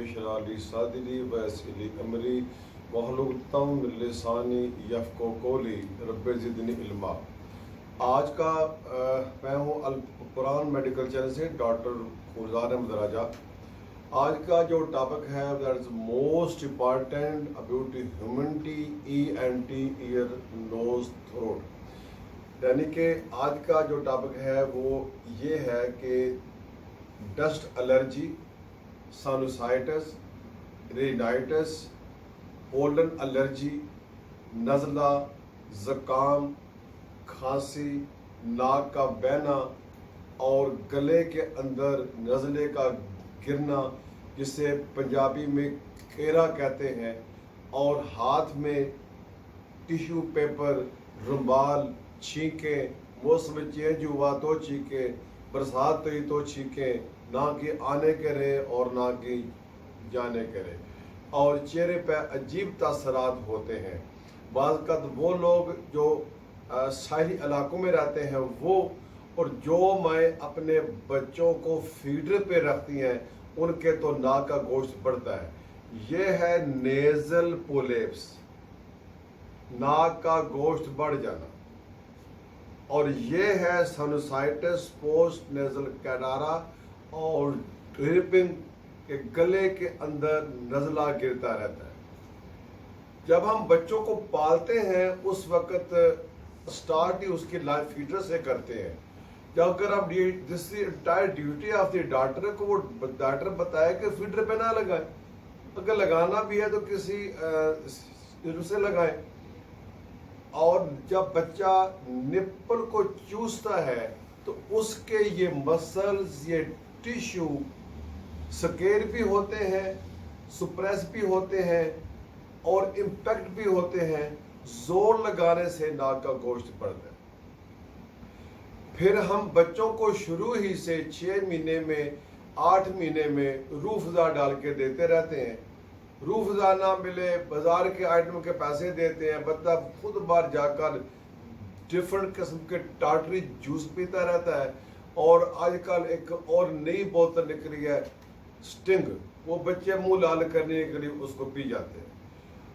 اشرح لی صدری ویسر لی امری واحلل عقدۃ من لسانی یفقہوا قولی رب زدنی علما۔ آج کا میں ہوں القرآن میڈیکل چینل سے ڈاکٹر خورزاد احمد راجہ۔ آج کا جو ٹاپک ہے that is most important about humanity ENT ear nose throat, یعنی کہ آج کا جو ٹاپک ہے وہ یہ ہے کہ dust allergy, sinusitis, rhinitis, pollen allergy, نزلہ، زکام، کھانسی، ناک کا بہنا اور گلے کے اندر نزلے کا گرنا جسے پنجابی میں کیرا کہتے ہیں، اور ہاتھ میں ٹیشو پیپر، رومال، چھینکیں، موسم چینج ہوا تو چھینکیں، برسات ہوئی تو چھینکیں، نہ کہ آنے کرے اور نہ کہ جانے کرے، اور چہرے پہ عجیب تاثرات ہوتے ہیں۔ بعض اوقات وہ لوگ جو ساحلی علاقوں میں رہتے ہیں وہ، اور جو مائیں اپنے بچوں کو فیڈر پہ رکھتی ہیں ان کے تو ناک کا گوشت بڑھتا ہے۔ یہ ہے نیزل پولیپس، ناک کا گوشت بڑھ جانا، اور یہ ہے سائنوسائٹس پوسٹ نیزل کیٹارا اور ڈرپنگ کے گلے کے اندر نزلہ گرتا رہتا ہے۔ جب ہم بچوں کو پالتے ہیں اس وقت سٹارٹ ہی اس کی لائف فیڈر سے کرتے ہیں۔ جب اگر آپ this entire duty of the doctor کو وہ ڈاکٹر بتائے کہ فیڈر پہ نہ لگائیں، اگر لگانا بھی ہے تو کسی سے لگائیں۔ اور جب بچہ نپل کو چوستا ہے تو اس کے یہ مسلز، یہ ٹیشو سکیر بھی ہوتے ہیں، سپریس بھی ہوتے ہیں اور امپیکٹ بھی ہوتے ہیں۔ زور لگانے سے ناک کا گوشت بڑھتا ہے۔ پھر ہم بچوں کو شروع ہی سے 6 مہینے میں، 8 مہینے میں روح افزا ڈال کے دیتے رہتے ہیں۔ روح افزا نہ ملے بازار کے آئٹم کے پیسے دیتے ہیں، بچہ خود باہر جا کر ڈفرنٹ قسم کے ٹاٹری جوس پیتا رہتا ہے۔ اور آج کل ایک اور نئی بوتل نکلی ہے سٹنگ، وہ بچے منہ لال کرنے کے لیے اس کو پی جاتے ہیں،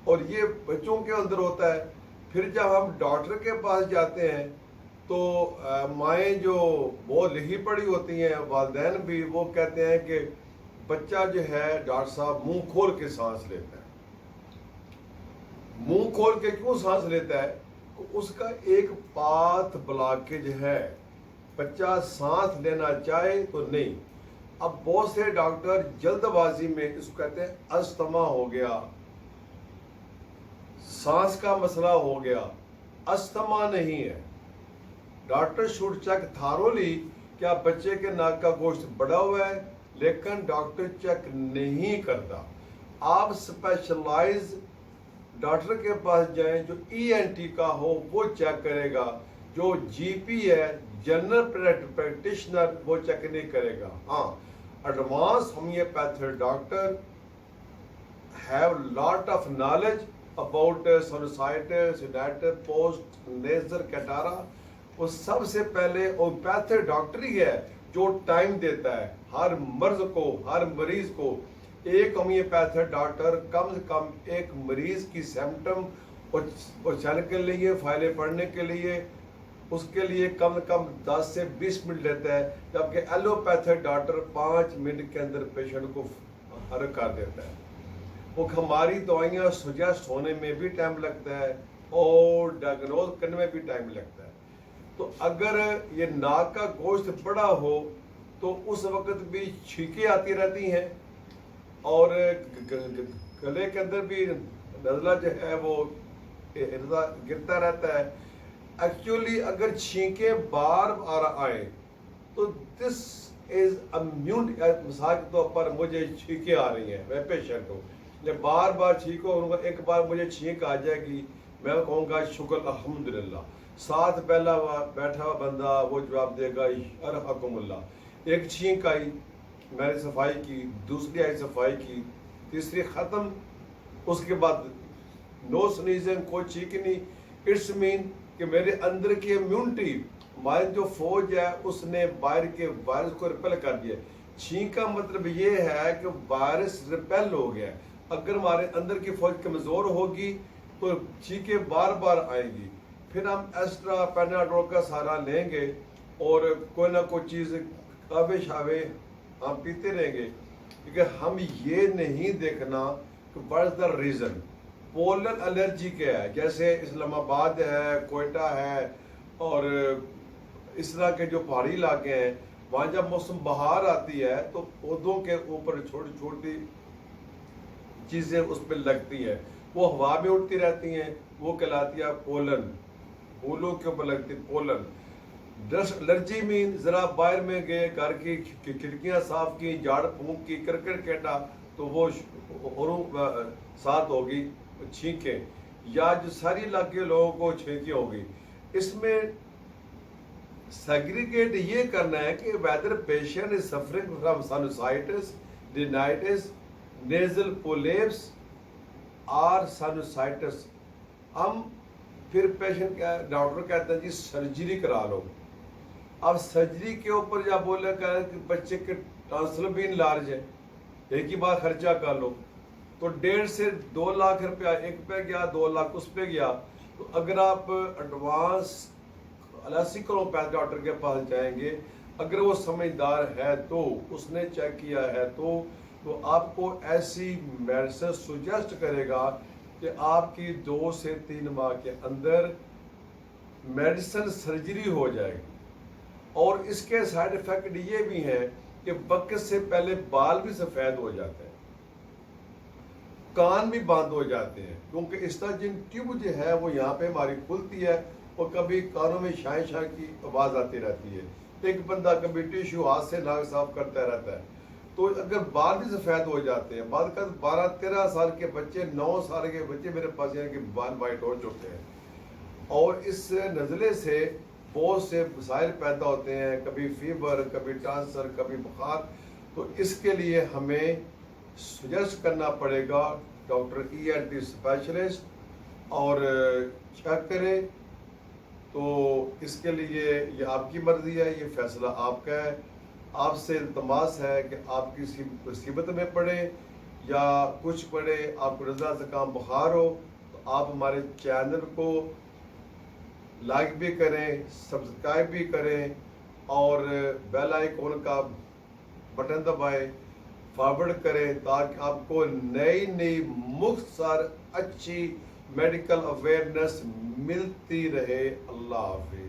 اور یہ بچوں کے اندر ہوتا ہے۔ پھر جب ہم ڈاکٹر کے پاس جاتے ہیں تو مائیں جو بہت لکھی پڑھی ہوتی ہیں، والدین بھی، وہ کہتے ہیں کہ بچہ جو ہے ڈاکٹر صاحب منہ کھول کے سانس لیتا ہے۔ منہ کھول کے کیوں سانس لیتا ہے؟ اس کا ایک پاتھ بلاکیج ہے، بچہ سانس لینا چاہے تو نہیں۔ اب بہت سے ڈاکٹر جلد بازی میں اس کو کہتے ہیں استھما ہو گیا، سانس کا مسئلہ ہو گیا۔ استھما نہیں ہے۔ ڈاکٹر شوڈ چیک تھارولی کیا بچے کے ناک کا گوشت بڑھا ہوا ہے، لیکن ڈاکٹر چیک نہیں کرتا۔ آپ اسپیشلائز ڈاکٹر کے پاس جائیں جو ENT کا ہو، وہ چیک کرے گا۔ جو GP ہے، جنرل پریکٹیشنر، وہ چیک نہیں کرے گا۔ ہاں، advance homeopathy doctor have lot of knowledge about sinusitis, rhinitis, post nasal catarrh. وہ سب سے پہلے ہومیوپیتھی ڈاکٹر ہی ہے جو ٹائم دیتا ہے ہر مرض کو، ہر مریض کو۔ ایک ہومیوپیتھی ڈاکٹر کم سے کم ایک مریض کی سمپٹم اور چل کے لیے فائلیں پڑھنے کے لیے اس کے لیے کم سے کم 10 سے 20 منٹ لیتا ہے، جبکہ ایلوپیتھی ڈاکٹر 5 منٹ کے اندر پیشنٹ کو فرق کر دیتا ہے۔ وہ ہماری دوائیاں سجیسٹ ہونے میں بھی ٹائم لگتا ہے اور ڈائگنوز کرنے میں بھی ٹائم لگتا ہے۔ تو اگر یہ ناک کا گوشت بڑا ہو تو اس وقت بھی چھینکیں آتی رہتی ہیں اور گلے کے اندر بھی نزلہ جو ہے وہ گرتا رہتا ہے۔ ایکچولی اگر چھینکیں بار بار آئیں تو دس از امیون، مثال کے طور پر مجھے چھینکیں آ رہی ہیں، میں پیشنٹ ہوں، جب بار بار چھینکوں، ایک بار مجھے چھینک آ جائے گی، میں کہوں گا شکر الحمدللہ۔ ساتھ پہلا بیٹھا ہوا بندہ وہ جواب دے گا ارحمکم اللہ۔ ایک چھینک آئی، میں نے صفائی کی، دوسری آئی صفائی کی، تیسری ختم، اس کے بعد نو سنیزنگ، کوئی چھینک نہیں۔ اٹس مین کہ میرے اندر کی امیونٹی، ہماری جو فوج ہے اس نے باہر کے وائرس کو ریپل کر دیا۔ چھینک کا مطلب یہ ہے کہ وائرس ریپیل ہو گیا ہے. اگر ہمارے اندر کی فوج کمزور ہوگی تو چھینکیں بار بار آئیں گی. پھر ہم ایسٹرا پیناڈول کا سہارا لیں گے اور کوئی نہ کوئی چیز کعبے شاوے ہم پیتے رہیں گے، کیونکہ ہم یہ نہیں دیکھنا کہ what is the reason. Pollen allergy کیا ہے؟ جیسے اسلام آباد ہے، کوئٹہ ہے اور اس طرح کے جو پہاڑی علاقے ہیں، وہاں جب موسم بہار آتی ہے تو پودوں کے اوپر چھوٹی چھوٹی چیزیں اس پہ لگتی ہیں، وہ ہوا میں اڑتی رہتی ہیں، وہ کہلاتی ہے پولن. پھولوں کے اوپر لگتی پولن. ڈسٹ الرجی مین ذرا باہر میں گئے، گھر کی کھڑکیاں صاف کی، جھاڑ پھونک کی، کرکٹ کیٹا تو وہ ساتھ ہوگی چھینکیں، یا جو ساری علاقے لوگوں کو چھینکیں ہوگی. اس میں سیگریگیٹ یہ کرنا ہے کہ whether patient is suffering from sinusitis, rhinitis, nasal polyps اور سائنوسائٹس. ہم پھر پیشنٹ ڈاکٹر کہتے ہیں جی سرجری کرا لو. اب سرجری کے اوپر یا بولے کہ بچے کے ٹانسل بھی انلارج ہے، ایک ہی بار خرچہ کر لو تو 1.5 سے 2 لاکھ روپیہ ایک پہ گیا، 2 لاکھ اس پہ گیا. تو اگر آپ ایڈوانس کلاسیکل پیتھ ڈاکٹر کے پاس جائیں گے، اگر وہ سمجھدار ہے تو اس نے چیک کیا ہے تو آپ کو ایسی میڈیسن سجیسٹ کرے گا کہ آپ کی 2 سے 3 ماہ کے اندر میڈیسن سرجری ہو جائے گی. اور اس کے سائیڈ ایفیکٹ یہ بھی ہیں کہ وقت سے پہلے بال بھی سفید ہو جاتے ہیں، کان بھی بند ہو جاتے ہیں، کیونکہ اسٹاجن ٹیوب جو ہے وہ یہاں پہ ہماری کھلتی ہے اور کبھی کانوں میں شائیں شائیں کی آواز آتی رہتی ہے. ایک بندہ کبھی ٹیشو ہاتھ سے ناک صاف کرتا رہتا ہے. تو اگر بال بھی سفید ہو جاتے ہیں، بعد کا 12-13 سال کے بچے، 9 سال کے بچے میرے پاس ہیں کہ بال وائٹ ہو چکے ہیں. اور اس نزلے سے بہت سے مسائل پیدا ہوتے ہیں، کبھی فیور، کبھی ٹانسر، کبھی بخار. تو اس کے لیے ہمیں سجیسٹ کرنا پڑے گا ڈاکٹر ENT اسپیشلسٹ اور چیک کرے. تو اس کے لیے یہ آپ کی مرضی ہے، یہ فیصلہ آپ کا ہے. آپ سے التماس ہے کہ آپ کسی مصیبت میں پڑے یا کچھ پڑے، آپ کو رضا سے کام بخار ہو تو آپ ہمارے چینل کو لائک بھی کریں، سبسکرائب بھی کریں اور بیل آئیکن کا بٹن دبائیں، فارورڈ کریں تاکہ آپ کو نئی مختصر اچھی میڈیکل اویئرنیس ملتی رہے. اللہ حافظ.